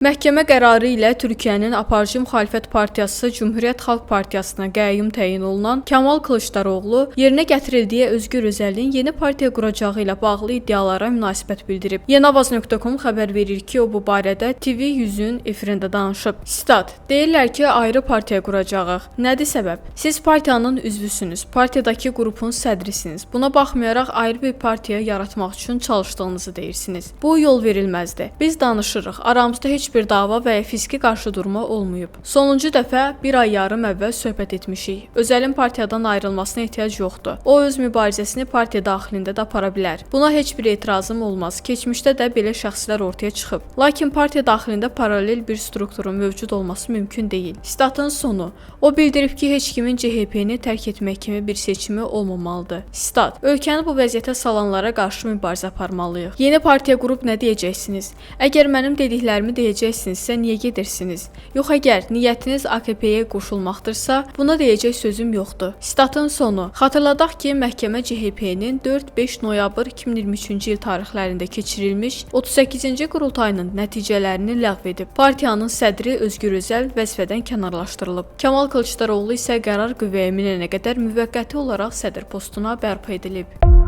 Məhkəmə qərarı ilə Türkiyənin aparıcı müxalifət partiyası Cümhuriyyət Xalq Partiyasına qəyyum təyin olunan Kamal Kılıçdaroğlu yerinə gətirildiyi Özgür Özel'in yeni partiya quracağı ilə bağlı iddialara münasibət bildirib. Yenavaz.com xəbər verir ki, o bu barədə TV100-ün efirində danışıb. Sitat: "Deyirlər ki, ayrı partiya quracağıq. Nədir səbəb? Siz partiyanın üzvüsünüz, partiyadakı qrupun sədrisiniz. Buna baxmayaraq ayrı bir partiya yaratmaq üçün çalışdığınızı deyirsiniz. Bu yol verilməzdir. Biz danışırıq. Aramızda heç bir dava və ya fiziki qarşıdurma olmayıb. Sonuncu dəfə bir ay yarım əvvəl söhbət etmişik. Özel'in partiyadan ayrılmasına ehtiyac yoxdur. O öz mübarizəsini partiya daxilində də apara bilər. Buna heç bir etirazım olmaz. Keçmişdə də belə şəxslər ortaya çıxıb. Lakin partiya daxilində paralel bir strukturun mövcud olması mümkün deyil." Statın sonu. O bildirib ki, heç kimin CHP-ni tərk etmək kimi bir seçimi olmamalıdır. Stat: "Ölkəni bu vəziyyətə salanlara qarşı mübarizə aparmalıyıq. Yeni partiya qrup nə deyəcəksiniz? Əgər mənim dediklərimi deyəcəksinizsə niyə gedirsiniz? Yox, əgər niyyətiniz AKP-yə qoşulmaqdırsa, buna deyəcək sözüm yoxdur." Statın sonu. Xatırladaq ki, məhkəmə CHP-nin 4-5 noyabr 2023-cü il tarixlərində keçirilmiş 38-ci qurultayının nəticələrini ləğv edib. Partiyanın sədri Özgür Özel vəzifədən kənarlaşdırılıb. Kamal Kılıçdaroğlu isə qərar qüvvəyə minənə qədər müvəqqəti olaraq sədr postuna bərpa edilib.